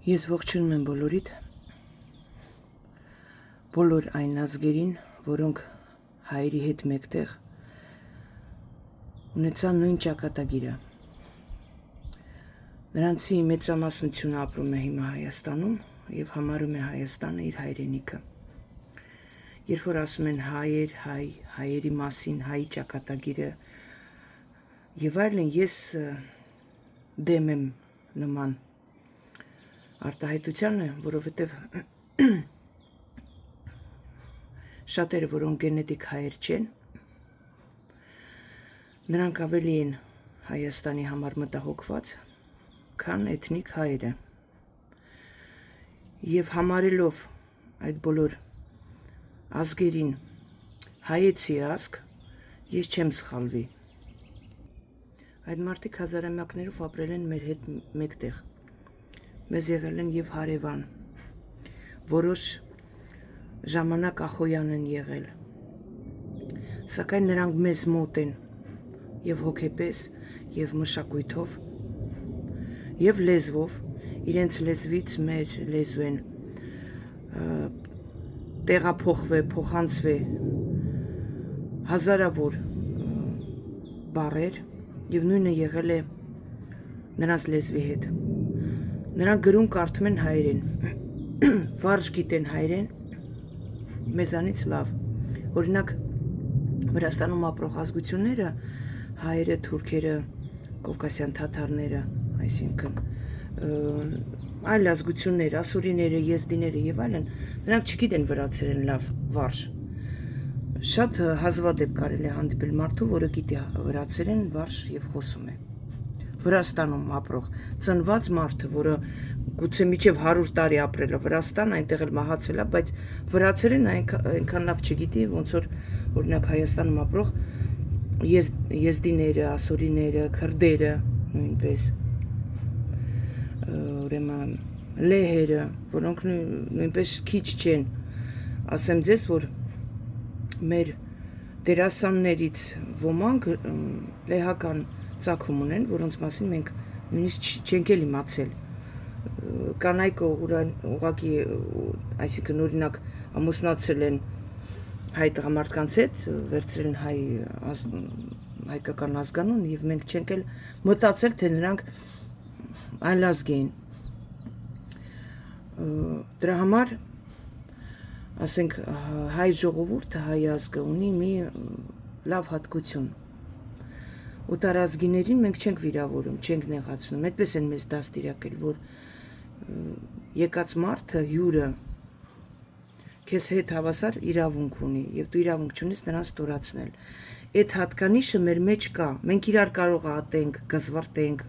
Ես ողջունում եմ բոլորիդ, բոլոր այն ազգերին, որոնք հայերի հետ մեկտեղ ունեցան նույն ճակատագիրը։ Նրանցի մեծամասնությունը ապրում է հիմա Հայաստանում եւ համարում է Հայաստանը իր հայրենիքը։ Երբ որ ասում են հայեր, հայերի մասին, հայի ճակատագիրը եւ այլն, ես դեմ եմ նման արտահայտությանը, որովհետև շատերը, որոնք գենետիկ հայեր չեն, նրանք ավելի են Հայաստանի համար մտահոգված, քան էթնիկ հայերը։ Եվ համարելով այդ բոլոր ազգերին հայեցի ազգ, ես չեմ սխալվի։ Այդ մարդիկ հազարամյակներով ապրել են մեր հետ մեկտեղ։ Մեզ եղել են եւ հարևան, որոշ ժամանակ ախոյան են եղել, սակայն նրանք մեզ մոտ են եւ հոգեպես, եւ մշակույթով, եւ լեզվով, իրենց լեզվից մեր լեզու են տեղափոխվե, հազարավոր բառեր, եւ նույնը եղել է նրանց լեզվի հետ։ Նրանք գրում կարդում են հայերեն, վարժ գիտեն հայերեն, մեզանից լավ։ Օրինակ, Վրաստանում ապրող ազգությունները, հայերը, թուրքերը, կովկասյան թաթարները, այսինքն այլ ազգություններ, ասորիները, եզդիները եւ այլն, նրանք չգիտեն վրացերեն լավ վարժ։ Շատ հազվադեպ կարելի է հանդիպել մարդու, որը գիտի վրացերեն վարժ եւ խոսում է։ Վրաստանում ապրող ծնված մարդը, որը գուցե միջև 100 տարի ապրել է Վրաստան, այնտեղ էլ մահացել է, բայց վրացերեն այնքան լավ չգիտի, ոնց որ օրինակ Հայաստանում ապրող եզդիները, ասորիները, քրդերը, նույնպես, ուրեմն լեհերը, որոնք նույնպես քիչ չեն։ Ասեմ ձեզ, որ մեր դերասաններից ոմանք լեհական ծագում ունեն, որոնց մասին մենք նույնիսկ չենք էլ իմացել։ Կանայք ուղղակի, այսինքն օրինակ ամուսնացել են հայ տղամարդկանց հետ, վերցրել են հայկական ազգանուն եւ մենք չենք էլ մտածել, թե նրանք այլ ազգ են։ Դրա համար, ասենք, հայ ժողովուրդը, հայ ազգը ունի մի լավ հատկություն։ Օտարազգիներին մենք չենք վիրավորում, չենք նեղացնում, այդպես են մեզ դաստիարակել, որ եկած մարդը, հյուրը, քեզ հետ հավասար իրավունք ունի, եւ դու իրավունք չունես նրան ստորացնել։ Այդ հատկանիշը մեր մեջ կա, մենք իրար կարող է ատենք, գզվարտենք,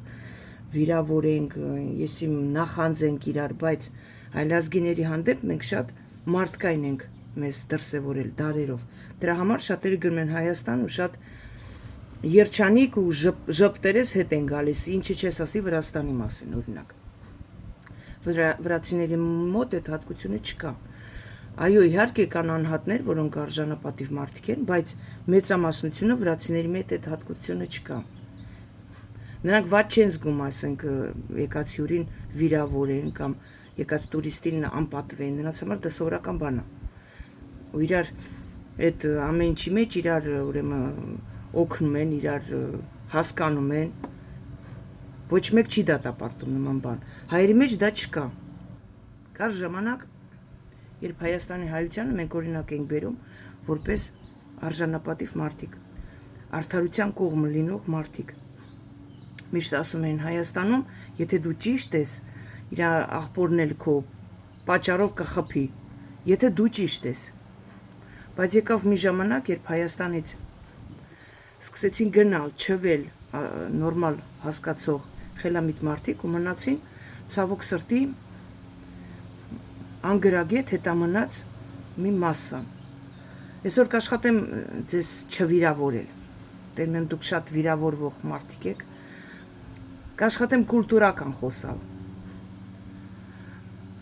վիրավորենք, եսի նախանձենք իրար, բայց այլազգիների հանդեպ մենք շատ մարդկային ենք մեզ դրսևորել դարերով։ Դրա համար շատերը գրում են Հայաստան ու շատ երջանիկ ու ժպտերես հետ են գալիս, ինչի չես ասի Վրաստանի մասին, օրինակ։ Վրացիների մոտ այդ հատկությունը չկա։ Այո, իհարկե կան անհատներ, որոնք արժանապատիվ մարդիկ են, բայց մեծամասնությունը վրացիների մոտ այդ հատկությունը չկա։ Նրանք վատ չեն զգում, ասենք, եկած հյուրին վիրավորեն կամ եկած տուրիստին անպատվեն, նրանց համար դա սովորական բան է։ Ու իրար այդ ամեն ինչի մեջ իրար ուրեմն օգնում են, իրար հասկանում են, ոչ մեկ չի դատապարտում նման բան։ Հայերի մեջ դա չկա։ Կար ժամանակ, երբ Հայաստանի հայությանը մենք օրինակ ենք բերում որպես արժանապատիվ մարդիկ, արդարության կողմը լինող մարդիկ։ Միշտ ասում են Հայաստանում, եթե դու ճիշտ ես, իր աղբորն էլ քո պատճառով կխփի, եթե դու ճիշտ ես։ Բայց եկավ մի ժամանակ, երբ Հայաստանից սկսեցին գնալ, չվել նորմալ հասկացող խելամիտ մարդիկ ու մնացին ցավոք սրտի անգրագետ հետամնաց մի մասսա։ Այսօր կաշխատեմ ձեզ չվիրավորել, տեսնում եմ դուք շատ վիրավորվող մարդիկ եք, կաշխատեմ կուլտուրական խոսալ։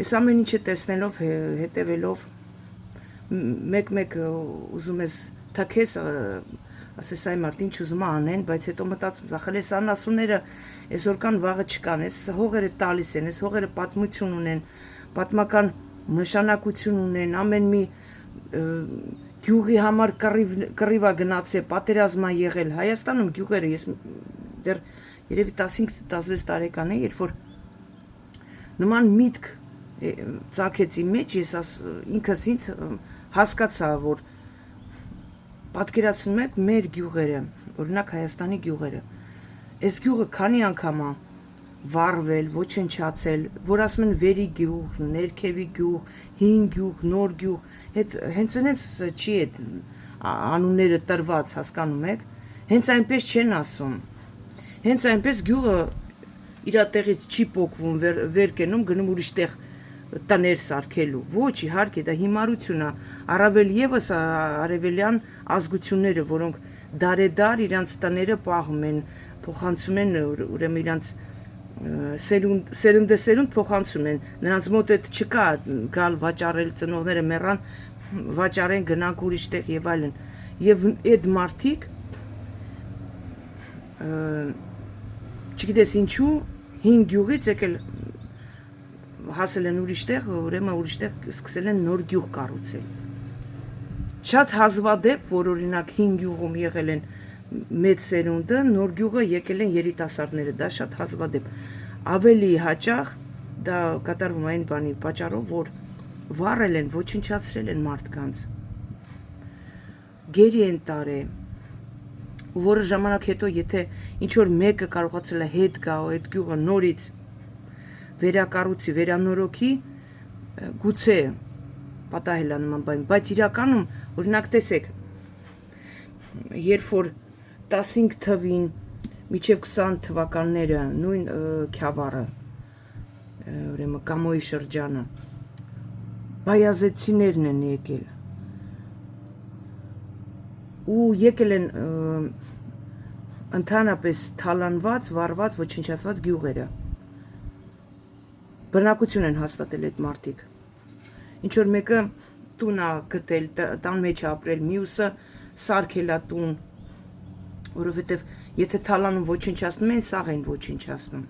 Այս ամեն ինչը տեսնելով, հետևելով, մեկ-մեկ ուզում ես թքես ասես այ մարդ ինչ ուզում է անեն, բայց հետո մտածում, ախել էս անասունները այսօր կան, վաղը չկան, այս հողերը տալիս են, այս հողերը պատմություն ունեն, պատմական նշանակություն ունեն, ամեն մի գյուղի համար կռիվա գնացել, պատերազմ ա եղել։ Հայաստանում գյուղերը ես դեռ երևի 15-16 տարեկան եմ, երբ որ նման միտք ծագեց իմ մեջ, ես ինքս ինձ հասկացա, որ պատկերացնում եք մեր գյուղերը, օրինակ Հայաստանի գյուղերը, այս գյուղը քանի անգամ է վառվել, ոչնչացել, որ ասում են վերի գյուղ, ներքևի գյուղ, հին գյուղ, նոր գյուղ, հենց այնց չի այդ անունները տրված, հասկանում եք, հենց այնպես չեն ասում, հենց այնպես գյուղը իր տեղից չի պոկվում, վեր կենում, գնում ուրիշ տեղ տներ սարքելու, ոչ իհարկե դա հիմարություն է, առավել եւս արևելյան ազգությունները, որոնք դարեդար իրանց տները պահում են, փոխանցում են, ուրեմն իրանց սերունդեսերունդ փոխանցում են, նրանց մոտ այդ չկա գալ վաճառել, ծնողները մեռան, վաճառեն, գնանք ուրիշ տեղ եւ այլն, եւ այդ մարդիկ չգիտես ինչու հին գյուղից եկել հասել են ուրիշ տեղ, ուրեմն ուրիշ տեղ սկսել են նոր գյուղ կառուցել։ Շատ հազվադեպ, որ օրինակ հին գյուղում եղել են մեծ սերունդը, նոր գյուղը եկել են երիտասարդները, դա շատ հազվադեպ։ Ավելի հաճախ դա կատարվում այն բանի պատճառով, որ վառել են, ոչնչացրել են մարդկանց։ Գերի են տարել, որը ժամանակ հետո եթե ինչ որ մեկը կարողացել է հետ գա, այդ գյուղը նորից վերակառուցի, վերանորոգի, գուցե պատահել է նման բան, բայց իրականում, օրինակ տեսեք, երբ որ 15 թվին մինչև 20 թվականները նույն Քյավառը, ուրեմն Կամոյի շրջանը, բայազետցիներն են եկել ու եկել են ընդհանրապես թալանված, վառված, ոչնչացված գյուղերը։ Բնակություն են հաստատել այդ մարդիկ։ Ինչ որ մեկը տուն է գտել, տան մեջ ապրել, մյուսը սարքել է տուն, որովհետև եթե թալանում ոչնչացնում են, սաղ են ոչնչացնում։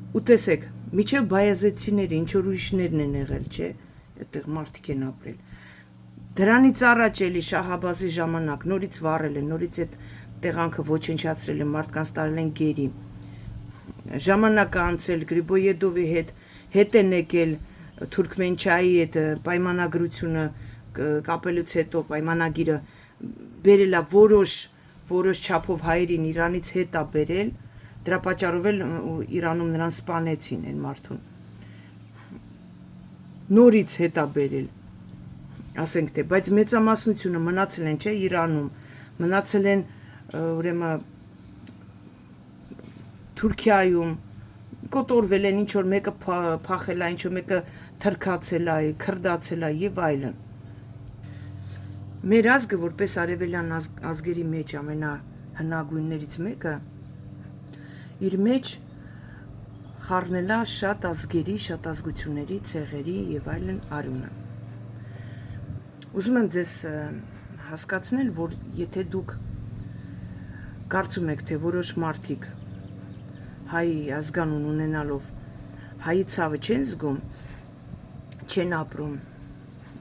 Ու տեսեք, միջև բայազետցիները, ինչ որ ուրիշներն են եղել, չէ, այդտեղ մարդիկ են ապրել։ Դրանից առաջ էլի Շահաբազի ժամանակ նորից վառել են, նորից այդ տեղանքը ոչնչացրել են, մարդկանց տարել են գերի։ Ժամանակը անցել Գրիբոյեդովի հետ են եկել Թուրքմենչայի այդ պայմանագրությունը կապելուց հետո պայմանագիրը բերել է որոշ չափով հայերին Իրանից հետ է բերել, դրա պատճառով էլ Իրանում նրան սպանեցին այն մարդուն։ Նորից հետ է բերել, ասենք թե, բայց մեծամասնությունը մնացել են, չէ, Իրանում, մնացել են ուրեմն Թուրքիայում, կոտորվել են, ինչ որ մեկը փախել է, ինչ որ մեկը թրքացել է, քրդացել է եւ այլն։ Մեր ազգը, որպես արևելյան ազգերի մեջ ամենահնագույններից մեկը, իր մեջ խառնել է շատ ազգերի, շատ ազգությունների, ցեղերի եւ այլն արյունը։ Ուզում եմ ձեզ հասկացնել, որ եթե դուք կարծում եք, թե որոշ մարդիկ հայ ազգանուն ունենալով հայի ցավը չեն զգում, չեն ապրում,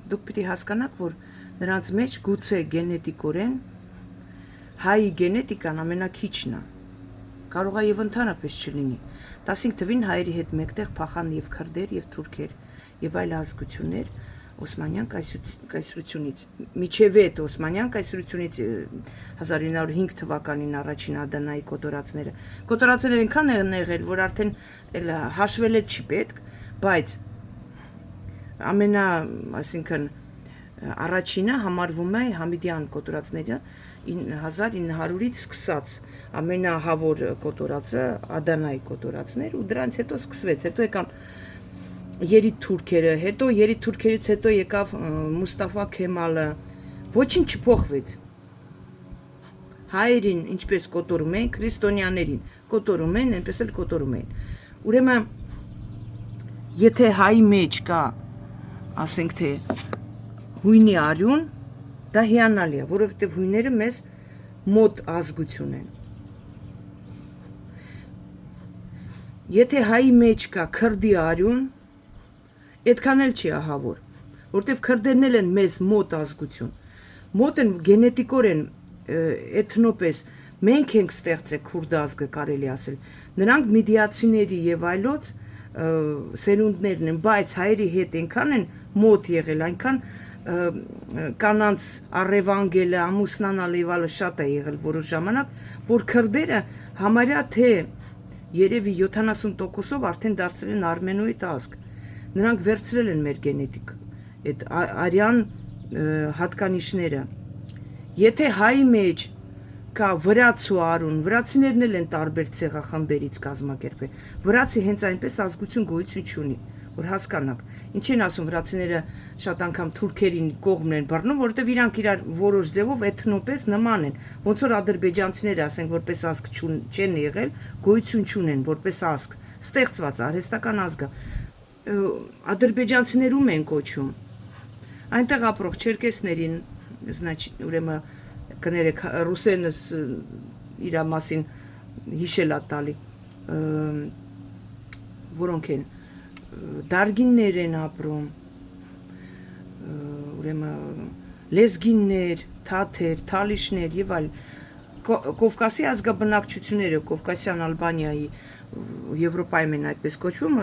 դուք պիտի հասկանաք, որ նրանց մեջ գուցե գենետիկորեն հայի գենետիկան ամենաքիչն է, կարող է եւ ընդհանրապես չլինի։ 15 թվին հայերի հետ մեկտեղ փախան եւ քրդեր եւ թուրքեր եւ այլ ազգություններ Օսմանյան կայսրությունից, միջև այդ Օսմանյան կայսրությունից 1905 թվականին առաջին Ադանայի կոտորածները։ Կոտորածները այնքան են եղել, որ արդեն հաշվել չի պետք, բայց այսինքն առաջինը համարվում է Համիդյան կոտորածները 1900-ից սկսած ամենահավոր կոտորածը Ադանայի կոտորածներ ու դրանից հետո սկսվեց, հետո եկան երիտ թուրքերը, հետո երիտ թուրքերից հետո եկավ Մուստաֆա Քեմալը, ոչինչ չփոխվեց։ Հայերին ինչպես կոտորում են, քրիստոնյաներին կոտորում են, այնպես էլ կոտորում են։ Ուրեմն եթե հայի մեջ կա, ասենք թե հույնի արյուն, Դա հիանալի է, որովհետև հույները մեզ մոտ ազգություն են։ Եթե հայի մեջ կա քրդի արյուն, այդքան էլ չի ահավոր, որովհետև քրդերն էլ են մեզ մոտ ազգություն։ Մոտ են գենետիկորեն էթնոպես մենք ենք ստեղծել քուրդ ազգը կարելի ասել։ Նրանք միդիացիների եւ այլոց սերունդներն են, բայց հայերի հետ այնքան են մոտ եղել, այնքան կանանց առևանգելը, ամուսնանալը եւ այլը շատ է եղել որոշ ժամանակ, որ քրդերը համարյա թե երևի 70%-ով արդեն դարձել են արմենոիդ ազգ։ Նրանք վերցրել են մեր գենետիկ այդ արյան հատկանիշները։ Եթե հայի մեջ կա վրացու արուն, վրացիներն էլ են տարբեր ցեղախմբերից կազմակերպվել։ Վրացի հենց այնպես ազգություն գոյություն չունի, որ հասկանաք։ Ինչ են ասում վրացիները շատ անգամ թուրքերին կողմն են բռնում, որովհետև իրանք իրար որոշ ձևով էթնոպես նման են։ Ոնց որ ադրբեջանցիները ասենք որպես ազգ չեն եղել, գոյություն չունեն որպես ազգ, ստեղծված արհեստական ազգ է։ Ադրբեջանցիներում են կոչում։ Այնտեղ ապրող չերկեսներին, значит, ուրեմն կներեք ռուսերենս իր մասին հիշել է տալի, որոնք են դարգիններ են ապրում, ուրեմն լեզգիններ, թաթեր, թալիշներ եւ այլ Կովկասի ազգաբնակչությունները, Կովկասյան Ալբանիայի, Եվրոպայում են այդպես կոչվում,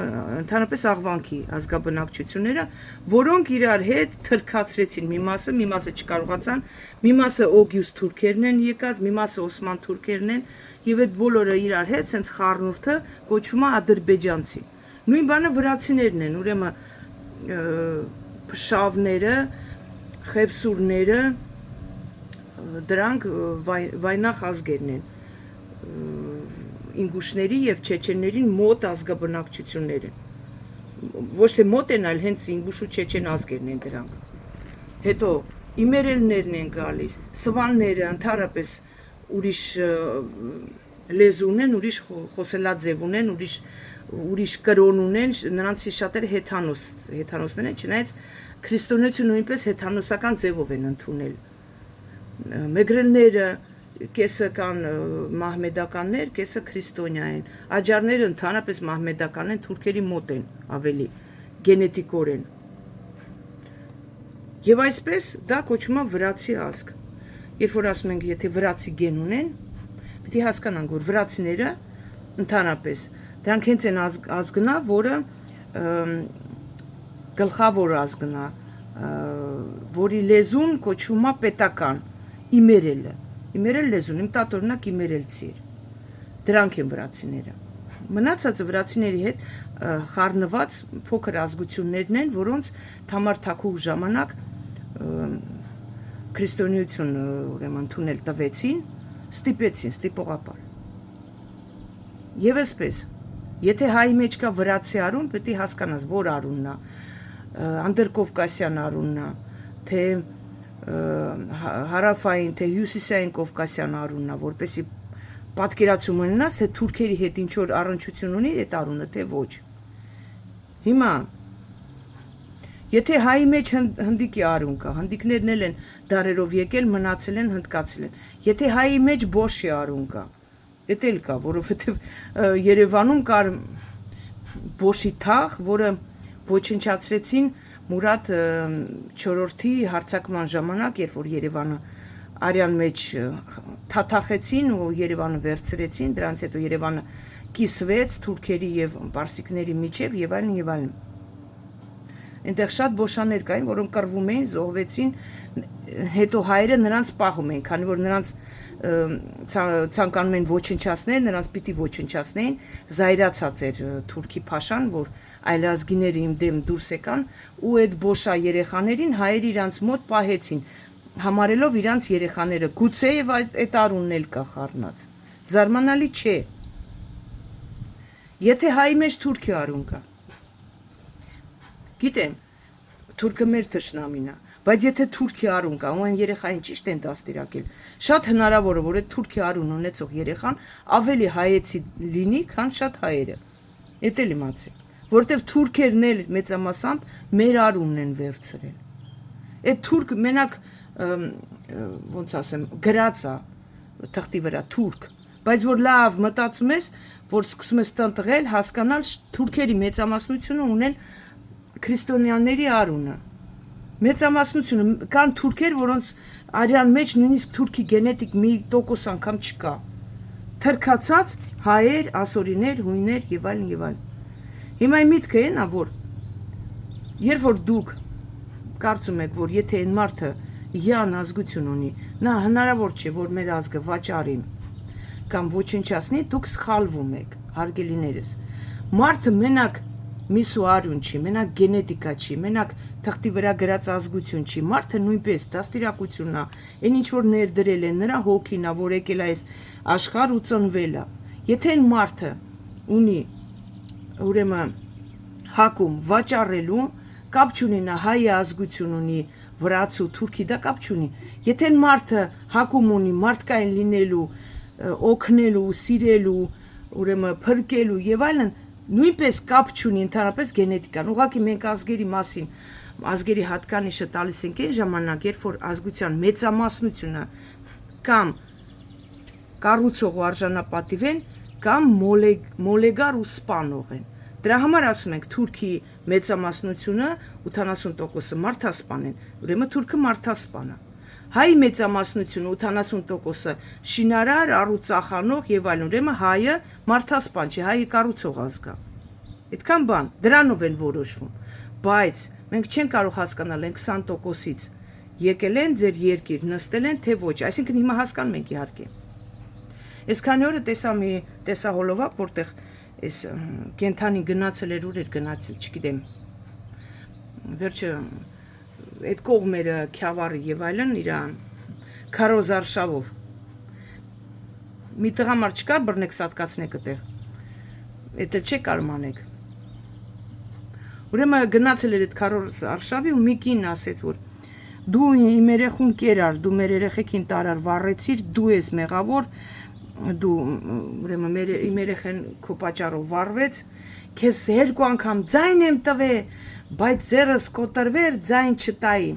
ընդհանրապես աղվանքի ազգաբնակչությունները, որոնք իրար հետ թրքացրեցին մի մասը չկարողացան, մի մասը օգյուս թուրքերն են եկած, մի մասը օսման թուրքերն են, եւ այդ բոլորը իրար հետ sense խառնուրդը կոչվում է ադրբեջանցի։ Նույն բանը վրացիներն են, ուրեմն փշավները, խևսուրները, դրանք վայնախ ազգերն են, ինգուշների եւ չեչեններին մոտ ազգաբնակչություններ են։ Ոչ թե մոտ են, այլ հենց ինգուշ ու չեչեն ազգերն են դրանք։ Հետո իմերելներն են գալիս, սվանները ընդհանրապես ուրիշ լեզու ունեն, ուրիշ խոսելաձև ունեն, ուրիշ կրոն ունեն, նրանցից շատերը հեթանոսներ են, չնայած քրիստոնեությունը նույնպես հեթանոսական ձևով են ընդունել։ Մեգրելները կեսը կան մահմեդականներ, կեսը քրիստոնյա են։ Աջարները ընդհանրապես մահմեդական են, թուրքերի մոտ են ավելի գենետիկորեն։ Եվ այսպես դա կոչվում է վրացի ազգ։ Երբ որ ասում ենք, եթե վրացի գեն ունեն, պետք է հասկանանք, որ վրացիները ընդհանրապես դրանք հենց են ազգնա, որը գլխավոր ազգնա, որի լեզուն կոչվում է պետական, իմերելը։ Իմերել լեզուն, իմ տատորնակ իմերելցի էր։ Դրանք են վրացիները։ Մնացածը վրացիների հետ խառնված փոքր ազգություններն են, որոնց Թամար Թաքուհ ժամանակ քրիստոնեություն ուրեմն ընդունել տվեցին, ստիպողապար։ Եվ այսպես, եթե հայի մեջ կա վրացի արուն, պետք է հասկանաս, որ արունն է, անդրկովկասյան արունն է, թե հարավային, թե հյուսիսային կովկասյան արունն է, որպեսզի պատկերացում ունենաս, թե թուրքերի հետ ինչ որ առնչություն ունի այդ արունը, թե ոչ։ Հիմա եթե հայի մեջ հնդիկի արուն կա, հնդիկներն էլ են դարերով եկել, մնացել են, հնդկացել են։ Եթե հայի մեջ բոշի արուն կա, դա էլ կա, որովհետև Երևանում կար բոշի թաղ, որը ոչնչացրեցին Մուրադ IV-ի հարձակման ժամանակ, երբ որ Երևանը արյան մեջ թաթախեցին ու Երևանը վերցրեցին, դրանց հետո Երևանը կիսվեց թուրքերի եւ պարսիկների միջև եւ այլն եւ այլն։ Այնտեղ շատ բոշաներ կային, որոնք կռվում էին, զոհվեցին, հետո հայերը նրանց պահում էին, քանի որ նրանց ցանկանում են ոչնչացնել, նրանց պիտի ոչնչացնեին, զայրացած էր թուրքի փաշան, որ այլազգիները իմ դեմ դուրս եկան ու այդ բոշա երեխաներին հայերը իրանց մոտ պահեցին, համարելով իրանց երեխաները, գուցե եւ այդ արունն էլ կա խառնած։ Զարմանալի չէ։ Եթե հայի մեջ թուրքի արուն կա, գիտեմ, թուրքը մեր թշնամին է, բայց եթե թուրքի արուն կա, ու այն երեխային ճիշտ են դաստիարակել, շատ հնարավոր է, որ այդ թուրքի արուն ունեցող երեխան ավելի հայեցի լինի, քան շատ հայերը։ Էդ էլ իմացեք, որովհետև թուրքերն էլ մեծամասամբ մեր արունն են վերցրել։ Այդ թուրք մենակ ոնց ասեմ, գրած է թղթի վրա թուրք, բայց որ լավ մտածում ես, որ սկսում ես տնտղել, հասկանալ թուրքերի մեծամասնությունը ունեն քրիստոնյաների արունը։ Մեծամասնությունը կան թուրքեր, որոնց արյան մեջ նույնիսկ թուրքի գենետիկ 1% անգամ չկա։ Թրքացած հայեր, ասորիներ, հույներ եւ այլն եւ այլն։ Հիմա իմ միտքը այն է, որ երբ որ դուք կարծում եք, որ եթե այն մարդը յան ազգություն ունի, նա հնարավոր չէ, որ մեր ազգը վաճառի կամ ոչնչացնի, դուք սխալվում եք, հարգելիներս։ Մարդը մենակ միսու արյուն չի, մենակ գենետիկա չի, մենակ թղթի վրա գրած ազգություն չի, մարդը նույնպես դաստիարակությունն է, այն ինչ որ ներդրել է, նրա հոգին է, որ եկել է այս աշխարհ ու ծնվել է։ Եթե այն մարդը ունի ուրեմն հակում վաճառելու, կապ չունի նա հայ ազգություն ունի, վրացու, թուրքի, դա կապ չունի։ Եթե այն մարդը հակում ունի մարդկային լինելու, օգնելու, սիրելու, ուրեմն փրկելու եւ այլն, նույնպես կապ չունի ընդհանրապես գենետիկան։ Ուղղակի մենք ազգերի մասին, ազգերի հատկանիշը տալիս ենք այն ժամանակ, երբ որ ազգության մեծամասնությունը կամ կառուցող ու արժանապատիվ են, կամ մոլեգար ու սպանող են։ Դրա համար ասում ենք թուրքի մեծամասնությունը 80%-ը մարդասպան են, ուրեմն թուրքը մարդասպան է։ Հայ մեծամասնությունը 80%-ը շինարար, առուծախանող եւ այլն, ուրեմն հայը մարդասպան չի, հայը կառուցող ազգ է։ Այդքան բան, դրանով են որոշվում։ Բայց մենք չենք կարող հասկանալ այն 20%-ից եկել են ձեր երկիր, նստել են, թե ոչ, այսինքն հիմա հասկանում ենք իհարկե։ Ես քանի օրը տեսա մի տեսահոլովակ, որտեղ այս կենթանի գնացել էր, ուր էր գնացել, չգիտեմ։ Վերջը այդ կողմերը Քյավառի եւ այլն իր քարոզ արշավով մի տղամարդ չկա բռնեք սատկացնեք այդտեղ։ Էդը չէ կարող անեք։ Ուրեմն գնացել էր այդ քարոզ արշավի ու մի կին ասեց, որ դու իմ երեխուն կերար, դու մեր երեխեքին տարար վառեցիր, դու ես մեղավոր, դու ուրեմն իմ երեխեն քո պատճառով վառվեց, քեզ 2 անգամ ձայն եմ տվել, բայց ձեռս կոտրվեր ձայն չտայի։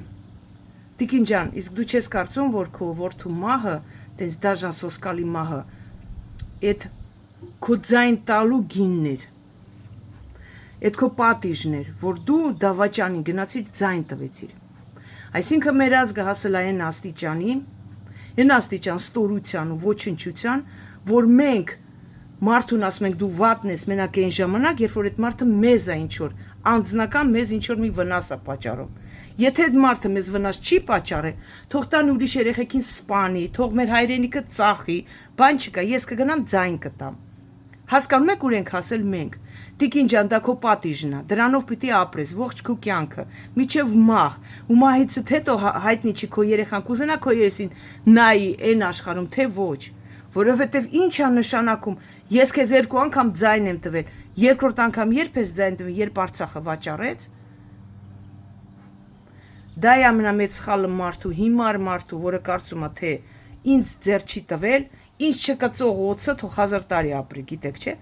Տիկին ջան, իսկ դու չես կարծում, որ քո որդու մահը, դες դաժան սոսկալի մահը, այդ քո ձայն տալու գինն էր։ Այդ քո պատիժն էր, որ դու դավաճանին գնացիր ձայն տվեցիր։ Այսինքն մեր ազգը հասել է այն աստիճան ստորության ու ոչնչության, որ մենք մարդուն ասում ենք դու վատն ես մենակ այն ժամանակ, երբ որ այդ մարդը մեզ է ինչ որ անձնական մեզ ինչ որ մի վնաս է պատճառում։ Եթե այդ մարդը մեզ վնաս չի պատճառել, թող տան ուրիշ երեխեքին սպանի, թող մեր հայրենիքը ծախի, բան չկա, ես կգնամ ձայն կտամ։ Հասկանում եք ուր ենք հասել մենք։ Տիկին ջան, դա քո պատիժն է, դրանով պիտի ապրես ողջ քո կյանքը, միջև մահ, ու մահիցդ հետո հայտնի չի քո երեխան կուզենա քո երեսին նայի այն աշխարհում, թե ոչ, որովհետև ինչ է նշանակում, ես քեզ 2 անգամ ձայն եմ տվել, երկրորդ անգամ երբ ես ձայն տվել, երբ Արցախը վաճառեց։ Դա է ամենամեծ սխալը մարդու, հիմար մարդու, որը կարծում է, թե ինձ ձեռ չի տվել, ինձ չկծող օծը թող 1000 տարի ապրի, գիտեք չէ։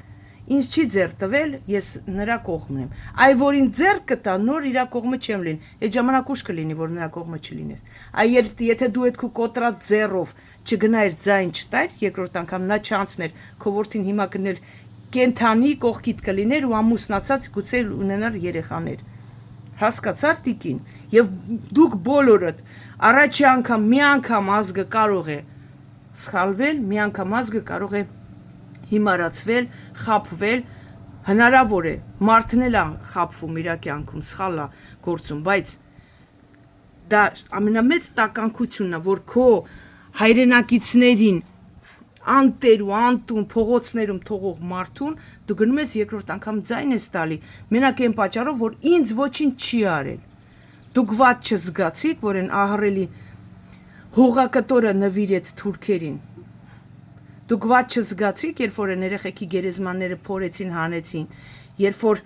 Ինձ չի ձեռ տվել, ես նրա կողմն եմ։ Այ որ ինձ ձեռ կտա, նոր իր կողմը չեմ լինի։ Այդ ժամանակ ուշ կլինի, որ նրա կողմը չլինես։ Այ եթե դու այդ քո կոտրած ձեռով չգնայր ձայն չտայր, երկրորդ անգամ նա չանցներ, քո որդին հիմա կներ կենթանի կողքիդ կլիներ ու ամուսնացած գուցե ունենար երեխաներ։ Հասկացար տիկին, եւ դուք բոլորդ առաջի անգամ մի անգամ ազգը կարող է սխալվել, մի անգամ ազգը կարող է հիմարացվել, խաբվել, հնարավոր է մարդն էլ խաբվում իր կյանքում, սխալ է գործում, բայց դա ամենամեծ տականքությունն է, որ քո հայրենակիցներին անտեր ու անտուն փողոցներում թողող մարդուն դու գնում ես երկրորդ անգամ ձայն ես տալի, մենակ այն պատճառով, որ ինձ ոչինչ չի արել։ Դուք ված չզգացիք, որ այն ահռելի հողակտորը նվիրեց թուրքերին։ Դուք ված չզգացիք, երբ որ այն երեխեքի գերեզմանները փորեցին, հանեցին, երբ որ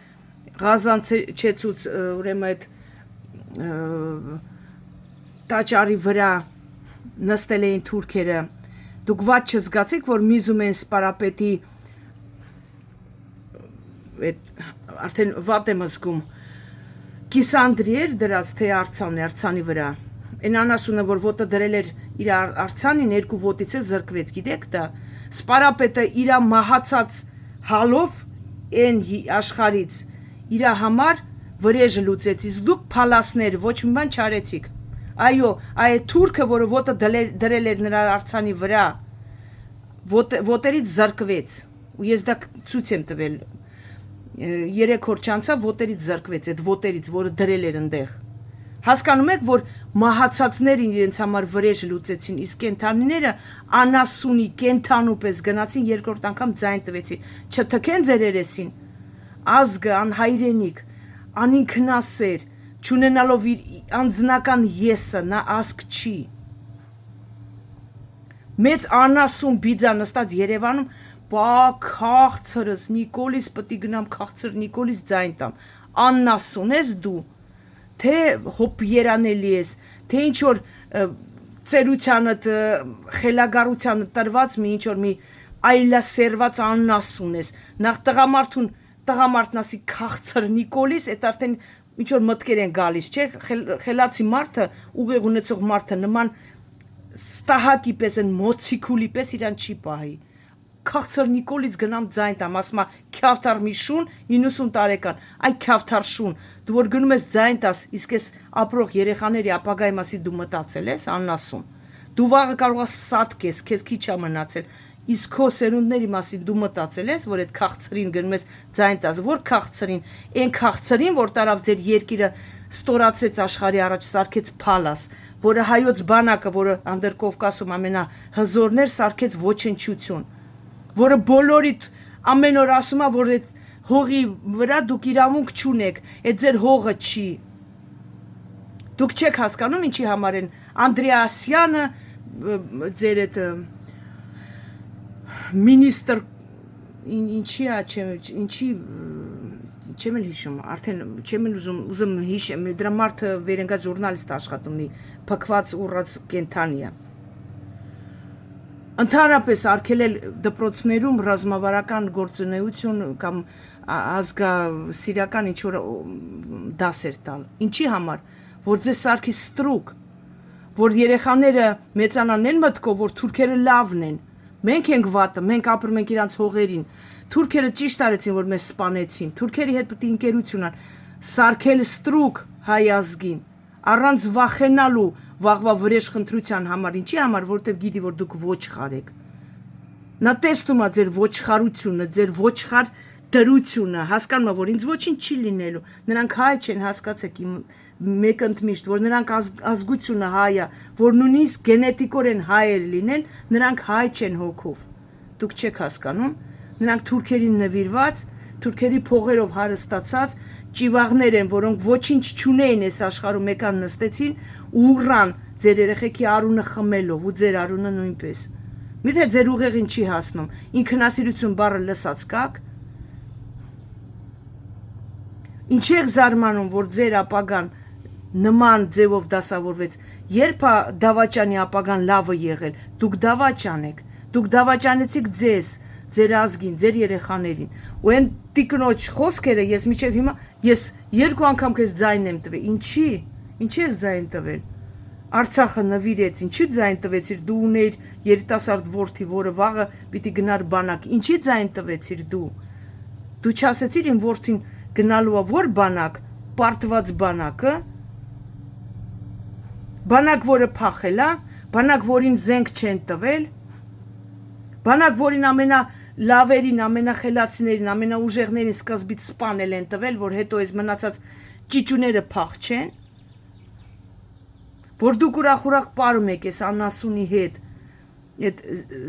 Ղազանցեցուց ուրեմն այդ տաճարի վրա նստել էին թուրքերը։ Դուք ված չզգացիք, որ միզում են սպարապետի արդեն վատ եմ զգում կիսանդրի էր դրած, թե արձանի վրա, Այն անասունը, որ ոտը դրել էր իր արցանին, երկու ոտից է զրկվեց, գիտեք դա։ Սպարապետը իր մահացած հալով այն աշխարից իր համար վրեժը լուծեց, իսկ դուք փալասներ ոչ մի բան չարեցիք։ Այո, այդ թուրքը, որը ոտը դրել էր նրա արցանի վրա, ոտերից զրկվեց։ Ու ես դա ցույց եմ տվել։ 3 օր չանցավ ոտերից զրկվեց, այդ ոտերից, որը դրել էր այնտեղ։ Հասկանում եք, որ մահացածներին իրենց համար վրեժ լուծեցին, իսկ կենթանիները անասունի կենթանու պես գնացին, երկրորդ անգամ ձայն տվեցին, չթքեն ձեր երեսին։ Ազգը անհայրենիք, անինքնասեր, չունենալով իր անձնական եսը, նա ազգ չի։ Մեծ անասուն բիձա նստած Երևանում, բա քաղցրս Նիկոլիս պետք է գնամ քաղցր Նիկոլիս ձայն տամ։ Անասուն ես դու, թե հոբ երանելի ես, թե ինչ որ ծերությանդ, խելագարությանը տրված մի ինչ որ մի այլասերված անասուն ես։ Նախ տղամարդն ասի քաղցր Նիկոլիս, այդ արդեն ինչ որ մտքեր են գալիս, չէ՞, խելացի մարդը, ուղիղ ունեցող մարդը նման ստահակի պես են մոցիկուլի պես իրան չի պահի։ Քաղցր Նիկոլից գնամ ձայն տամ, ասում է քյավթար մի շուն 90 տարեկան, այ քյավթար շուն, դու որ գնում ես ձայն տաս, իսկ ես ապրող երեխաների ապագայի մասի դու մտածել ես, անասուն։ Դու վաղը կարող ես սատկես, քեզ քիչ է մնացել, իսկ քո սերունդների մասին դու մտածել ես, որ այդ քաղցրին գնում ես ձայն տաս, որ քաղցրին, այն քաղցրին, որ տարավ ձեր երկիրը ստորացրեց աշխարհի առաջ, սարքեց փալաս, որը հայոց բանակը, որը Անդրկովկասում ամենահզորներ սարքեց ոչնչություն, որը բոլորիդ ամեն օր ասում է, որ այդ հողի վրա դուք իրավունք չունեք, այդ ձեր հողը չի։ Դուք չեք հասկանում ինչի համար են Անդրեասյանը, ձեր այդ մինիստր ինչի է, ինչի չեմ էլ հիշում, արդեն չեմ էլ ուզում հիշեմ, դրա մարդը վերընկած ժուրնալիստ աշխատում մի փքված ուռած կենթանի է։ Ընդհանրապես արգելել դպրոցներում ռազմավարական գործունեություն կամ ազգասիրական ինչ որ դասեր տալ։ Ինչի համար, որ ձեզ սարքի ստրուկ, որ երեխաները մեծանան են մտքով, որ թուրքերը լավն են։ Մենք ենք վատը, մենք ապրում ենք իրանց հողերին։ Թուրքերը ճիշտ արեցին, որ մեզ սպանեցին։ Թուրքերի հետ պետք է ընկերություն ան, սարքել ստրուկ հայ ազգին, առանց վախենալու վաղվա վրեժ խնդրության համար, ինչի համար, որտեվ գիտի, որ դուք ոչխար եք։ Նա տեսնում է ձեր ոչխարությունը, ձեր ոչխար դրությունը, հասկանում է, որ ինձ ոչինչ չի լինելու։ Նրանք հայ չեն, հասկացեք իմ մեկ ընդմիշտ, որ նրանք ազգությունը հայ է, որ նույնիսկ գենետիկորեն հայեր լինեն, նրանք հայ չեն հոգով։ Դուք չեք հասկանում, նրանք թուրքերին նվիրված, թուրքերի փողերով հարստացած ճիվաղներ են, որոնք ոչինչ չունեին այս աշխարհում, եկան նստեցին ու ուռան ձեր երեխեքի արունը խմելով ու ձեր արունը նույնպես։ Միթե ձեր ուղեղին չի հասնում, ինքնասիրություն բառը լսած կաք։ Ինչի եք զարմանում, որ ձեր ապագան նման ձևով դասավորվեց, երբ է դավաճանի ապագան լավը եղել, դուք դավաճան եք, դուք դավաճանեցիք ձեզ, ձեր ազգին, ձեր երեխաներին, ու այն տիկնոջ խոսքերը ես միջև հիմա, ես 2 անգամ քեզ ձայն եմ տվել, ինչի ես ձայն տվել, Արցախը նվիրեց, ինչի ձայն տվեցիր, դու ունեիր երիտասարդ որդի, որը վաղը պիտի գնար բանակ, ինչի ձայն տվեցիր դու չասեցիր իմ որդին գնալու է որ բանակ, պարտված բանակը, բանակ, որը փախել է, բանակ, որին զենք չեն տվել, բանակ, որին ամենալավերին, ամենախելացիներին, ամենաուժեղներին սկզբից սպանել են տվել, որ հետո այս մնացած ճիճուները փախչեն, որ դուք ուրախ պարում եք այս անասունի հետ, այդ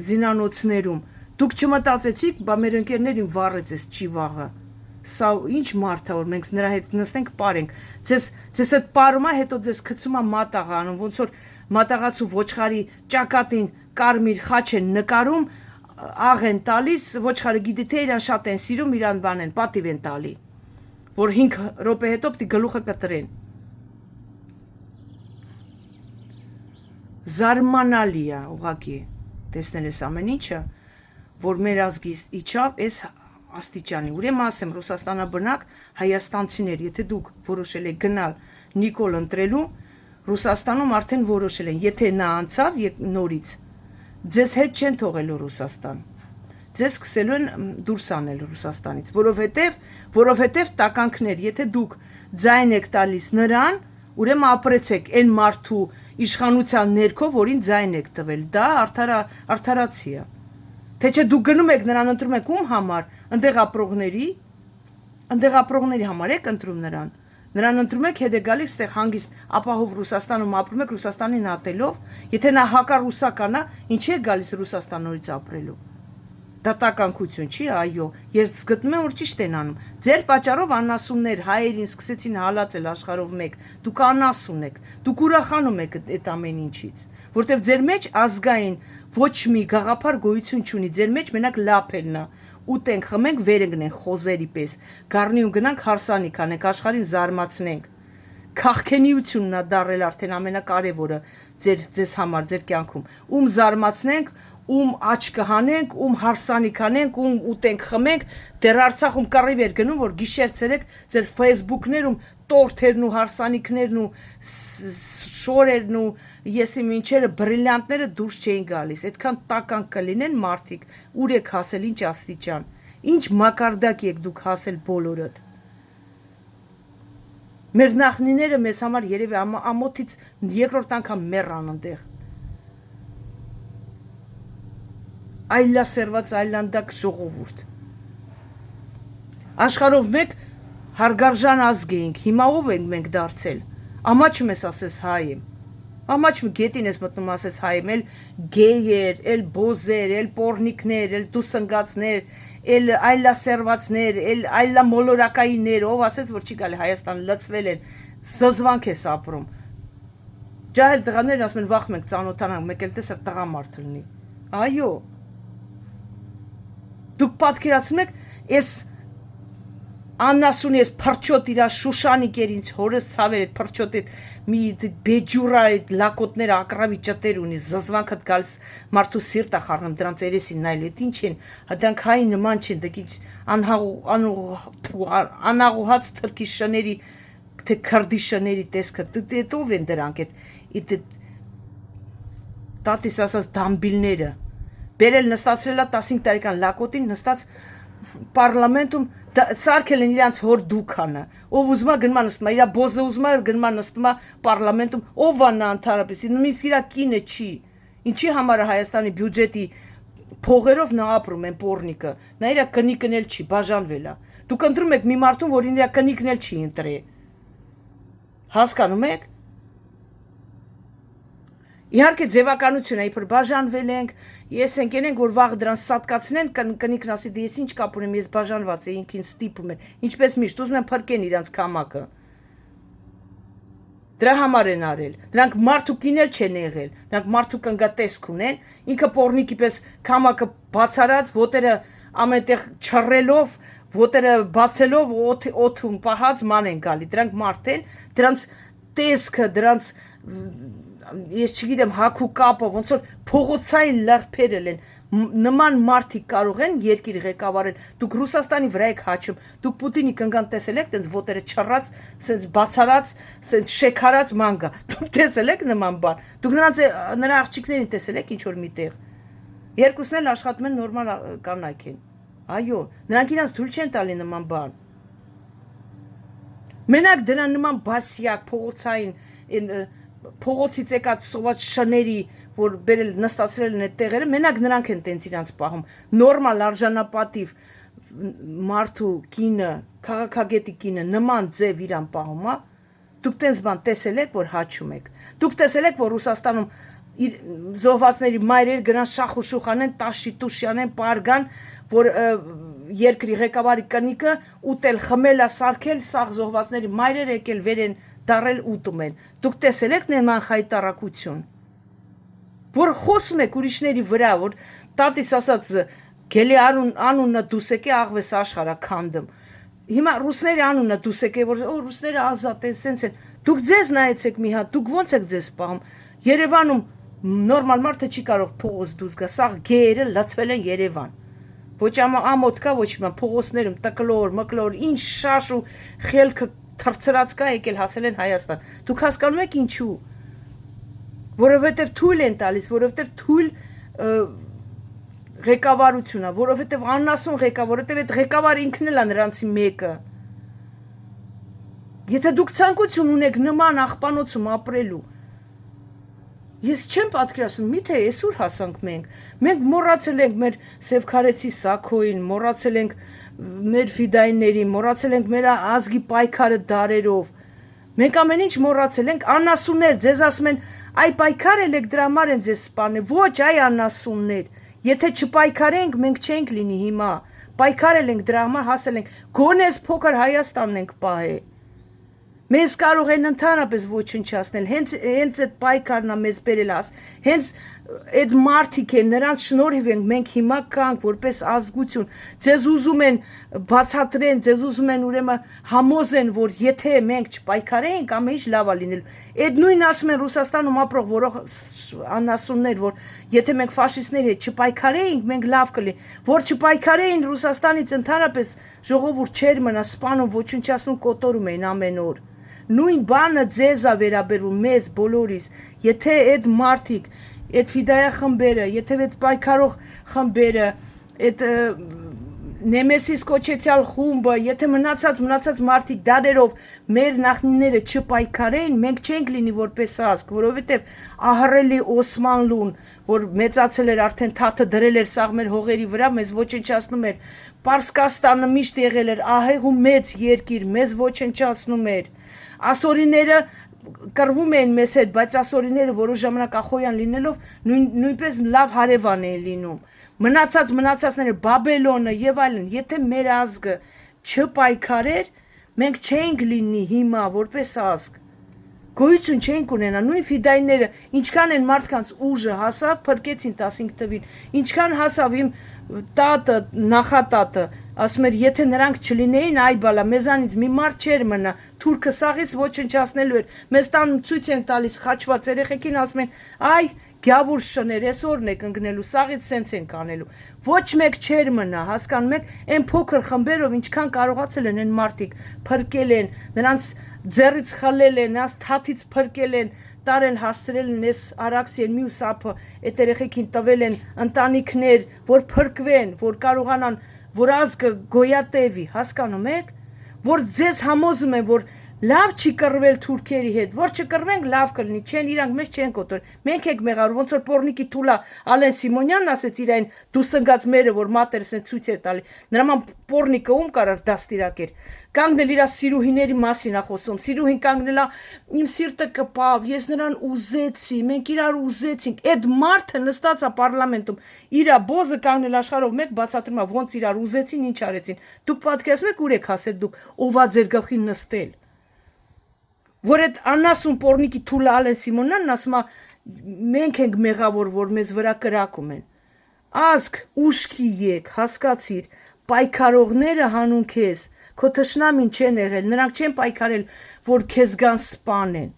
զինանոցներում, դուք չմտածեցիք, բա մեր ընկերներին վառեց այս ճիվաղը, սա ինչ մարդ է, որ մենք նրա հետ նստենք պարենք, ձեզ այդ պարում է, հետո ձեզ գցում է մատաղ անում, ոնց որ մատաղացու ոչխարի ճակատին կարմիր խաչ են նկարում, աղ են տալիս, ոչխարը գիտի թե իրան շատ են սիրում, իրան բան են, պատիվ են տալի, որ 5 րոպե հետո պիտի գլուխը կտրեն։ Զարմանալի է ուղղակի տեսնել այս ամեն ինչը, որ մեր ազգից իջավ այս աստիճանի։ Ուրեմն ասեմ, Ռուսաստանաբնակ հայաստանցիներ, եթե դուք որոշել եք գնալ Նիկոլ ընտրելու, Ռուսաստանում արդեն որոշել են, եթե նա անցավ նորից, ձեզ հետ չեն թողելու Ռուսաստան։ Ձեզ սկսելու են դուրս անել Ռուսաստանից, որովհետև տականքներ, եթե դուք ձայն եք տալիս նրան, ուրեմն ապրեցեք այն մարդու իշխանության ներքո, որին ձայն եք տվել, դա արդարացի է։ Թե չէ դուք գնում եք նրան ընտրում եք ում համար, ընդեղ ապրողների համար եք ընտրում նրան ընտրում եք, հետ է գալիս այդտեղ հանգիստ ապահով Ռուսաստանում ապրում եք Ռուսաստանին ատելով, եթե նա հակառուսական է, ինչի է գալիս Ռուսաստան նորից ապրելու։ Դա տականքություն չի, այո, ես գտնում եմ, որ ճիշտ են անում։ Ձեր պատճառով անասուններ հայերին սկսեցին հալածել աշխարհով մեկ։ Դուք անասուն եք, դուք ուրախանում եք այդ ամեն ինչից, որտեղ ձեր մեջ ազգային ոչ մի գաղափար գոյություն չունի, ձեր մեջ մենակ լափելն է։ Ուտենք, խմենք, վեր ընկնենք խոզերի պես, գառնի ու գնանք հարսանիք անենք, աշխարհին զարմացնենք։ Քաղքենիությունն է դարել արդեն ամենակարևորը ձեզ համար, ձեր կյանքում։ Ում զարմացնենք, ում աչք կհանենք, ում հարսանիք անենք, ում ուտենք, խմենք, դեռ Արցախում կռիվ էր գնում, որ գիշեր-ցերեկ ձեր Facebook-ներում տորթերն ու հարսանիքներն ու շորերն ու եսի մինչերը բրիլյանտները դուրս չէին գալիս։ Այդքան տականք կլինեն մարդիկ, ուր եք հասել, ինչ աստիճան, ինչ մակարդակ եք դուք հասել բոլորդ։ Մեր նախնիները մեզ համար երևի ամոթից երկրորդ անգամ մեռան այնտեղ։ Այլասերված այլանդակ ժողովուրդ։ Աշխարհով մեկ հարգարժան ազգ էինք, հիմա ով ենք մենք դարձել։ Ամաչում ես ասես հայ եմ։ Ամաչում գետին ես մտնում ասես հայ եմ, էլ գեյեր, էլ բոզեր, էլ պորնիկներ, էլ դուսնգացներ, էլ այլասերվածներ, էլ այլամոլորակայիններ, ով ասես որ չի գալի Հայաստան լծվել են, զզվանք ես ապրում։ Ջահել տղաներն ասում են վախ մենք ծանոթանանք, մեկ էլ տեսա տղամարդ լինի։ Այո։ Դուք պատկերացնում եք, այս անասուն ես փրչոտ իրա շուշանիկեր ինձ հորս ցավեր այդ փրչոտ այդ մի բեջուրա այդ լակոտները ակրավի ճտեր ունի զզվանքդ գալիս մարդու սիրտը խառնում դրանց երեսին նայել այդ ինչ են դրանք հայի նման չեն դեքիչ անաղուհաց թրքի շների թե քրդի շների տեսքը դե ով են դրանք այդ տատիս ասած դամբիլները բերել նստացրել է 15 տարեկան լակոտին նստած պարլամենտում սարքել են իրանց հոր դուքանը ով ուզում է գնում է նստում է իրա բոզը ուզում է գնում է նստում է պարլամենտում ով է նա ընդհանրապես նույնիսկ իրա կինը չի ինչի համար է Հայաստանի բյուջետի փողերով նա ապրում են պորնիկը նա իրա կնիկն էլ չի բաժանվել է դուք ընտրում եք մի մարդուն որին իրա կնիկն էլ չի ընտրե հասկանում եք իհարկե ձևականություն է իբր բաժանվել ենք ես ընկերենք որ վաղ դրան սատկացնեն կնիկն ասի դե ես ինչ կապ ունեմ ես բաժանված եմ ինքին ստիպում են ինչպես միշտ ուզում են փրկեն իրանց կամակը դրա համար են արել դրանք մարդու կինել չեն եղել դրանք մարդու կնգատեսք ունեն ինքը պորնիկի պես կամակը բացարած ոտերը ամենտեղ չռելով ոտերը բացելով օդում պահած ման են գալի դրանք մարդ են դրանց տեսքը դրանց ես չգիտեմ հակու կապը ոնց որ փողոցային լարփերել են նման մարդիկ կարող են երկիր ղեկավարել դուք Ռուսաստանի վրա եք հաչում դուք Պուտինի կնգան տեսել եք տենց ոտերը չռած սենց բացարած սենց շեքարած մանգա դուք տեսել եք նման բան դուք նրա աղջիկներին տեսել եք ինչ որ միտեղ երկուսն էլ աշխատում են նորմալ կանայք են այո նրանք իրանց թույլ չեն տալի նման բան մենակ դրան նման բասյակ փողոցային փողոցից եկած սոված շների որ բերել նստացրել են այդ տեղերը մենակ նրանք են տենց իրանց պահում նորմալ արժանապատիվ մարդու կինը քաղաքագետի կինը նման ձև իրան պահում է դուք տենց բան տեսել եք որ հաչում եք դուք տեսել եք որ Ռուսաստանում զոհվածների մայրեր գնան շախ ու շուխ անեն տաշի տուշի անեն պարգան որ երկրի ղեկավարի կնիկը ուտել խմել է սարքել սաղ զոհվածների մայրեր եկել վեր են դարել ուտում են դուք տեսել եք նման խայտարակություն որ խոսում եք ուրիշների վրա որ տատիս ասած գելի անունը դուսեկե աղվես աշխարհա քանդում հիմա ռուսների անունը դուսեկե որ ռուսները ազատ են սենց են դուք ձեզ նայեցեք մի հատ դուք ոնց եք ձեզ պահում Երևանում նորմալ մարդը չի կարող փողոց դուրս գա սաղ գեերը լացվել են Երևան ոչ ամոթ կա ոչ մի փողոցներում տկլոր մկլոր ինչ շաշ ու խելքը թրծրած կա եկել հասել են Հայաստան դուք հասկանում եք ինչու որովհետև թույլ են տալիս, որովհետև թույլ ղեկավարություն է, որովհետև աննասուն ղեկավար, որովհետև այդ ղեկավարը ինքն էլ է նրանցի մեկը։ Եթե դուք ցանկություն ունեք նման աղբանոցում ապրելու, ես չեմ պատկերացնում, միթե այսօր հասանք մենք մոռացել ենք մեր Սևքարեցի Սաքոին, մոռացել ենք մեր ֆիդայիներին, մոռացել ենք մեր ազգի պայքարը դարերով։ Մենք ամեն ինչ մոռացել ենք, անասուններ, ձեզ ասում են, այ պայքարել եք դրա համար են ձեզ սպանել։ Ոչ, այ անասուններ։ Եթե չպայքարենք, մենք չենք լինի հիմա։ Պայքարել ենք դրա համար հասել ենք։ Գոնե այս փոքր Հայաստանն ենք պահել։ Մեզ կարող են ընդհանրապես ոչնչացնել, հենց այդ պայքարն է մեզ բերել աս, հենց այդ մարդիկ են, նրանց շնորհիվ ենք մենք հիմա կանք որպես ազգություն, ձեզ ուզում են բացատրեն, ձեզ ուզում են ուրեմն համոզեն, որ եթե մենք չպայքարենք, ամեն ինչ լավ է լինելու։ Այդ նույնն ասում են Ռուսաստանում ապրող որոշ անասուններ, որ եթե մենք ֆաշիստների հետ չպայքարեինք, մենք լավ կլինի, որ չպայքարեին Ռուսաստանից ընդհանրապես ժողովուրդ չէր մնա, սպանում, ոչնչացնում, կոտորում էին ամեն օր։ Նույն բանը ձեզ է վերաբերվում, մեզ բոլորիս, եթե այդ մարդիկ, այդ ֆիդայա խմբերը, եթե այդ պայքարող խմբերը, այդ Նեմեսիս կոչեցյալ խումբը, եթե մնացած մարդիկ դարերով մեր նախնիները չպայքարեն, մենք չենք լինի որպես ազգ, որովհետև ահռելի Օսմանլուն, որ մեծացել էր արդեն թաթը դրել էր սաղ մեր հողերի վրա, մեզ ոչնչացնում էր, Պարսկաստանը միշտ եղել էր ահեղ ու մեծ երկիր, մեզ ոչնչացնում էր, ասորիները կռվում էին մեզ հետ, բայց ասորիները որոշ ժամանակ ախոյան լինելով նույնպես լավ հարևան էին լինում։ Մնացածները Բաբելոնը եւ այլն, եթե մեր ազգը չպայքարեր, մենք չենք լինի հիմա որպես ազգ։ Գոյություն չենք ունենա, նույն ֆիդայիները, ինչքան են մարդկանց ուժը հասավ, փրկեցին 15 թվին, ինչքան հասավ իմ տատը, նախատատը, ասում էր, եթե նրանք չլինեին, այ բալա, մեզանից մի մարդ չէր մնա, թուրքը սաղից ոչնչացնելու էր, մեզ տան ցույց են տալիս խաչված երեխեքին, ասում են, այ գյավուր շներ, այսօրն եք ընկնելու, սաղից սենց ենք անելու, ոչ մեկ չէր մնա, հասկանում եք, այն փոքր խմբերով ինչքան կարողացել են այն մարդիկ, փրկել են, նրանց ձեռից խլել են, նրանց թաթից փրկել են, տարել հասցրել են այս Արաքսիեն մյուս ափը, այդ երեխեքին տվել են ընտանիքներ, որ փրկվեն, որ կարողանան, որ ազգը գոյատևի, հասկանում եք, որ ձեզ համոզում են, որ լավ չի կռվել թուրքերի հետ, որ չկռվենք լավ կլինի, չեն իրանք մեզ չեն կոտոր։ Մենք ենք մեղավոր, ոնց որ Պորնիկի Թուլա Ալեն Սիմոնյանն ասեց իրային դու սնգած մերը, որ մատերս են ցույց էր տալի։ Նրաման Պորնիկը ում կարար դաստիարակեր։ Կանգնել իր սիրուհիների մասին է խոսում։ Սիրուհին կանգնելա իմ սիրտը կպավ, ես նրան ուզեցի, մենք իրար ուզեցինք։ Այդ մարդը նստած է պարլամենտում, իր բոզը կանգնել աշխարհով մեկ բացատրում է ոնց իրար ուզեցին, ինչ արեցին։ Դուք պատկերացնում եք ուր եք հասել դուք, ով է ձեր գլխին նստել։ Որ այդ անասուն Պորնիկի Թուլա Ալեն Սիմոնյանն ասում է մենք ենք մեղավոր, որ մեզ վրա կրակում են։ Ազգ ուշքի եկ, հասկացիր, պայքարողները հանուն քեզ, քո թշնամին չեն եղել, նրանք չեն պայքարել, որ քեզ գան սպանեն։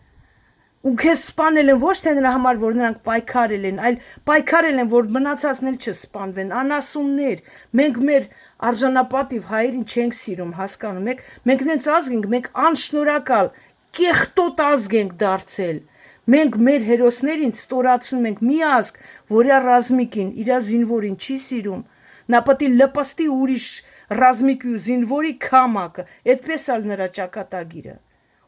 Ու քեզ սպանել են ոչ թե նրա համար, որ նրանք պայքարել են, այլ պայքարել են, որ մնացածն էլ չսպանվեն, անասուններ։ Մենք մեր արժանապատիվ հայերին չենք սիրում, հասկանում եք։ Մենք նենց ազգ ենք, մենք անշնորհակալ կեղտոտ ազգ ենք դարձել։ Մենք մեր հերոսներին ստորացնում ենք մի ազգ, որի ռազմիկին, իր զինվորին չի սիրում։ Նա պետք է լպստի ուրիշ ռազմիկի ու զինվորի քամակը, այդպես ալ նրա ճակատագիրը։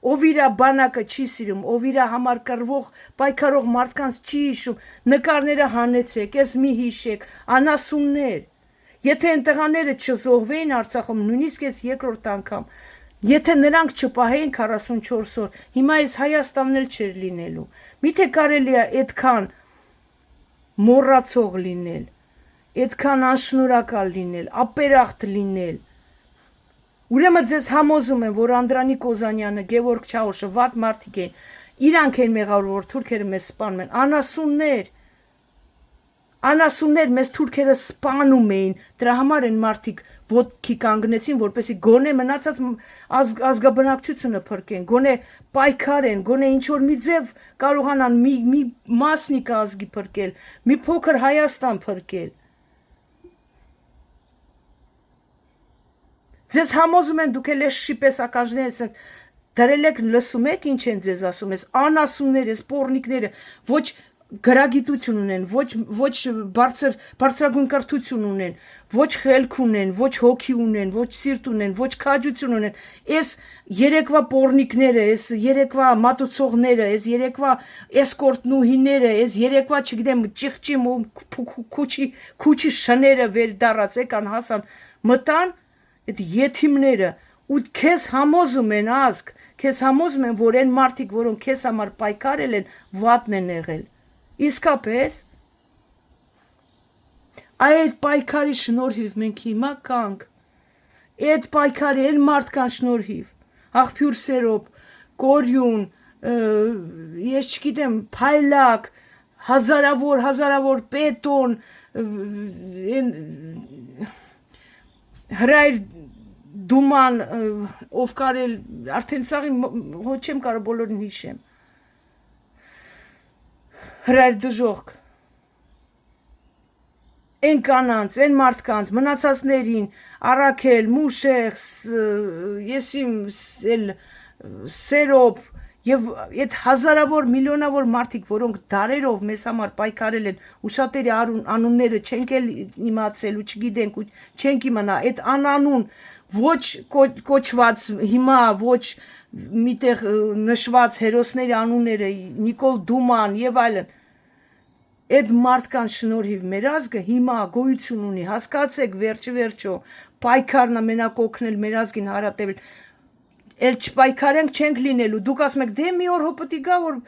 Ով իր բանակը չի սիրում, ով իր համար կռվող, պայքարող մարդկանց չի հիշում, նկարները հանեցեք, ես մի հիշեք, անասուններ։ Եթե այն տղաները չզոհվեին Արցախում, նույնիսկ ես երկրորդ անգամ, եթե նրանք չպահեին 44 օր, հիմա այս Հայաստանն էլ չէր լինելու։ Միթե կարելի է այդքան մոռացող լինել, այդքան անշնորհակալ լինել, ապերախտ լինել։ Ուրեմն ձեզ համոզում են, որ Անդրանիկ Օզանյանը, Գևորգ Չաուշը վատ մարդիկ են, իրանք են մեղավոր, որ թուրքերը մեզ սպանում են, անասուններ մեզ թուրքերը սպանում էին, դրա համար են մարդիկ ոտքի կանգնեցին, որպեսզի գոնե մնացած ազգաբնակչությունը փրկեն, գոնե պայքարեն, գոնե ինչ որ մի ձև կարողանան մի մասնիկ ազգի փրկել, մի փոքր Հայաստան փրկել։ Ձեզ համոզում են դուք էլ ես շիպես ակաժներ, դրել եք լսում եք ինչ են ձեզ ասում, ես անասունները, սպորնիկները, ոչ գրագիտություն ունեն, ոչ բարձրագույն կրթություն ունեն, ոչ խելք ունեն, ոչ հոգի ունեն, ոչ սիրտ ունեն, ոչ քաջություն ունեն։ Այս երեկվա պորնիկները, այս երեկվա մատուցողները, այս երեկվա էսկորտնուհիները, այս երեկվա, չգիտեմ, ճիղճի քուչի շները վեր դառած եկան հասան, մտան այդ եթիմները ու քեզ համոզում են ազգ, քեզ համոզում են, որ այն մարդիկ, որոնք քեզ համար պայքարել են, վատն են եղել։ Իսկապես այդ պայքարի շնորհիվ մենք հիմա կանք, այդ պայքարի այն մարդկան շնորհիվ, աղբյուր սերոբ, կորյուն, ես չգիտեմ, փայլակ, հազարավոր պետոն, հրայր դուման, ով կարել, արդեն սաղին հո չեմ կարող բոլորին հիշեմ, հրայր դժողք, են կանանց, են մարդկանց, մնացածներին, առաքել, մուշեղ, եսիմ սերոբ, և այդ հազարավոր, միլիոնավոր մարդիկ, որոնք դարերով մեզ համար պայքարել են, ու շատերի անունները չենք էլ իմացել ու չգիտենք ու չենք իմանա, այդ անանուն ոչ կոչված հիմա, ոչ միտեղ նշված հերոսների անունները, Նիկոլ Դուման և այլն, այդ մարդկան շնորհիվ մեր ազգը հիմա գոյություն ունի, հասկացեք վերջը, պայքարն ամենակ օգնել մեր ազգին հարատևել, էլ չպայքարենք չենք լինելու, դուք ասում եք, դե մի օր հո պտի գա, որ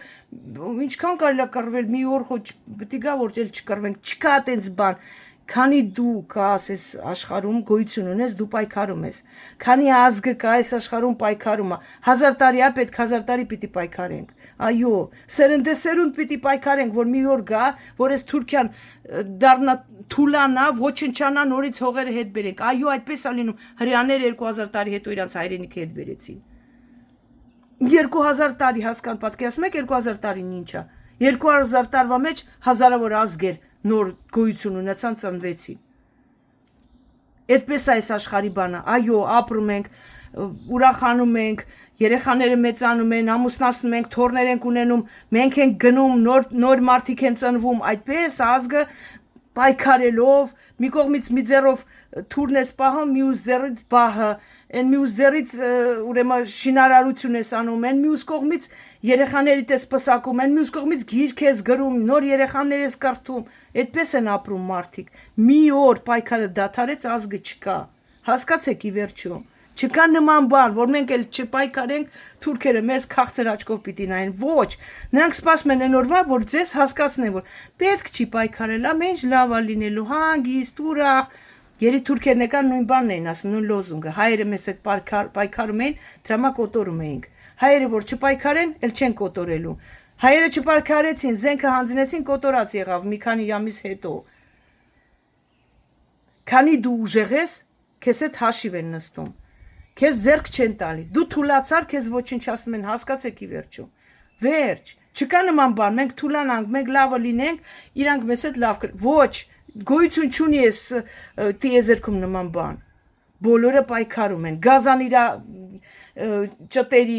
ինչքան կարելի է կռվել, մի օր հո պտի գա, որ էլ չկռվենք, չկա այտենց բան, քանի դու կաս այս աշխարհում գոյություն ունես, դու պայքարում ես, քանի ազգը կա այս աշխարհում պայքարում է, 1000 տարի է պետք 1000 տարի պիտի պայքարենք, այո, սերնդեսերունդ պիտի պայքարենք, որ մի օր գա, որ այս Թուրքիան դառնա թուլանա, ոչնչանա, նորից հողերը հետ բերենք, այո, այդպես է լինում, հրեաները 2000 տարի հետո իրանց հայրենիքը հետ բերեցին, 2000 տարի հասկան պատկերացնում եք 2000 տարին ինչ է, 2000 տարվա մեջ հազարավոր ազգեր նոր գոյություն ունեցան, ծնվեցին։ Այդպես է այս աշխարհի բանը, այո, ապրում ենք, ուրախանում ենք, երեխաները մեծանում են, ամուսնացնում ենք, թոռներ ենք ունենում, մենք ենք գնում, նոր մարդիկ են ծնվում, այդպես ազգը պայքարելով, մի կողմից մի ձեռով թուրն ես պահում, մյուս ձեռից բահը, այն մյուս ձեռից ուրեմն շինարարություն ես անում, այն մյուս կողմից երեխաներիդ ես պսակում, այն մյուս կողմից գիրք ես գրում, նոր երեխաներ ես կրթում, այդպես են ապրում մարդիկ։ Մի օր պայքարը դադարեց, ազգը չկա։ Հասկացեք ի վերջո։ Չկա նման բան, որ մենք էլ չպայքարենք, թուրքերը մեզ քաղցր աչքով պիտի նայեն, ոչ, նրանք սպասում են այն օրվա, որ ձեզ հասկացնեն, որ պետք չի պայքարել, ամեն ինչ լավ է լինելու, հանգիստ, ուրախ, երի թուրքերն եկան նույն բանն էին ասում, նույն լոզունգը, հայերը մեզ հետ պայքարում էին, դրամա կոտորում էինք, հայերը որ չպայքարեն, էլ չեն կոտորելու, հայերը չպայքարեցին, զենքը հանձնեցին, կոտորած եղավ մի քանի ամիս հետո, քանի դու ուժեղ ես, քեզ հետ հաշիվ են նստում, քեզ ձեռք չեն տալի, դու թուլացար, քեզ ոչնչացնում են, հասկացեք ի վերջո, վերջ, չկա նման բան, մենք թուլանանք, մենք լավը լինենք, իրանք մեզ հետ լավ ոչ, գոյություն չունի ես տիեզերքում նման բան, բոլորը պայքարում են, գազան իրա ճտերի,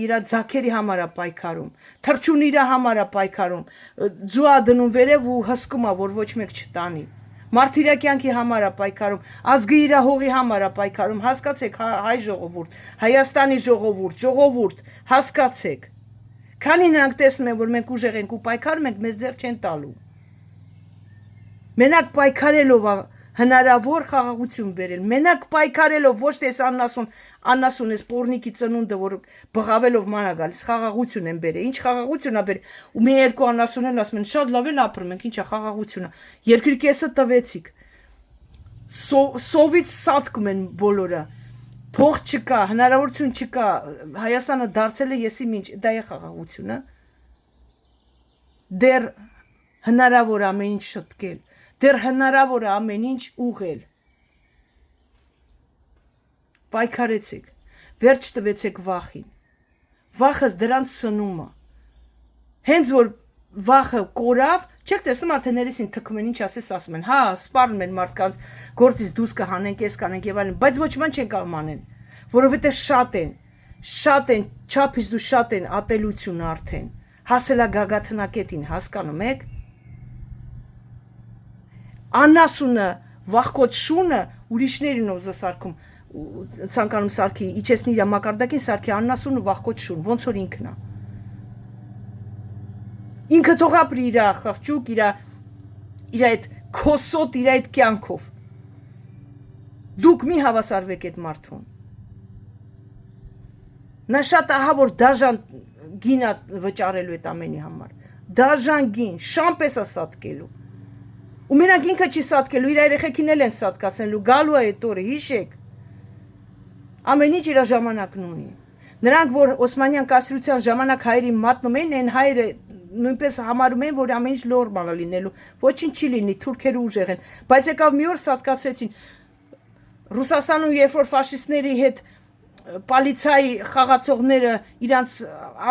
իրա ձակերի համար է պայքարում, թրջուն իրա համար է պայքարում, ձուա դնում վերև ու հսկում է, որ ոչ մեկ չտանի, մարդիրակյանքի համար է պայքարում, ազգի իրա հողի համար է պայքարում, հասկացեք հայ ժողովուրդ, Հայաստանի ժողովուրդ, հասկացեք, քանի նրանք տեսնում են, որ մենք ուժեղ ենք ու պայքարում ենք, մեզ ձեռք չեն տալու, մենակ պայքարելով հնարավոր խաղաղություն բերել, մենակ պայքարելով ոչ թե աննասուն ես պորնիկի ծնունդը, որ բղավելով ման է գալիս, խաղաղություն են բերել, ինչ խաղաղություն է բերել, ու մի երկու աննասուն են ասում են, շատ լավ էլ ապրում ենք, ինչ է խաղաղությունը, երկրի կեսը տվեցիք, սովից սատկում են բոլորը, փող չկա, հնարավորություն չկա, Հայաստանը դարձել է եսի մինչ, դա է խաղաղությունը, դեռ հնարավոր ամեն ինչ շտկել, դեռ հնարավոր է ամեն ինչ ուղղել, պայքարեցեք, վերջ տվեցեք վախին, վախս դրանց սնումը, հենց որ վախը կորավ, չեք տեսնում արդեն ներեսին թքում են, ինչ ասես ասում են, հա, սպառնում են մարդկանց, գործից դուրս կհանենք, ես կանենք եւ այլն, բայց ոչ ման չեն կարող անեն, որովհետեւ շատ են, շատ են, չափից դու շատ են ատելություն արդեն, հասելա գագաթնակետին, հասկանում եք, անասունը, վախկոտ շունը, ուրիշներին ուզը սարքում, ցանկանում սարքի, իջեցնի իր մակարդակին սարքի անասուն ու վախկոտ շուն, ոնց որ ինքն է։ Ինքը թող ապրի իր խղճուկ, իր այդ քոսոտ, իր այդ կյանքով։ Դուք մի հավասարվեք այդ մարդուն։ Նա շատ ահա որ դաժան գին է վճարելու այդ ամենի համար։ Դաժան գին, շամպես է սատկելու։ Ու մենակ ինքը չի սատկելու, իր երեխեքին էլ են սատկացնելու, գալու է այդ օրը, հիշեք։ Ամեն ինչ իր ժամանակն ունի։ Նրանք, որ Օսմանյան կայսրության ժամանակ հայերին մատնում էին, այն հայերը նույնպես համարում են, որ ամեն ինչ նորմալ է լինելու, ոչինչ չի լինի, թուրքերը ուժեղ են, բայց եկավ մի օր սատկացրեցին։ Ռուսաստանում երբ որ ֆաշիստների հետ պոլիցիայի խաղացողները իրանց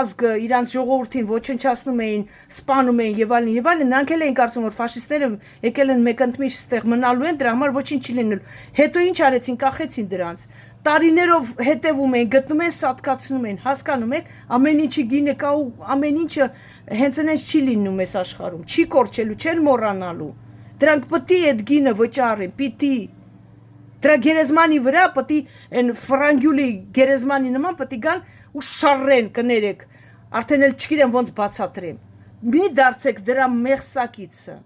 ազգը, իրանց ժողովրդին ոչնչացնում էին, սպանում էին եւ այլն, նրանք էլ էին կարծում, որ ֆաշիստները եկել են մեկընդմիշ ստեղ մնալու են, դրա համար ոչինչ չի լինելու։ Հետո ինչ արեցին, կախեցին դրանց։ Տարիներով հետևում են, գտնում են, սատկացնում են, հասկանում եք, ամեն ինչի գինը կա ու ամեն ինչը հենց այնպես չի լինում այս աշխարհում, չի կորչելու, չեն մոռանալու։ Դրանք պետք է այդ գինը վճարեն, պիտի։ Դրա գերեզմանի վրա պետք է այն ֆրանգյուլի գերեզմանի նման պետք է գան ու շարեն կներեք։ Արդեն էլ չգիտեմ ոնց բացատրեմ։ Մի դարձեք դրա մեղսակիցը։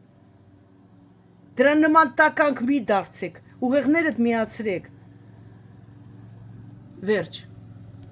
Դրա նման տականք մի դարձեք, ուղեղներդ միացրեք։ Վերջ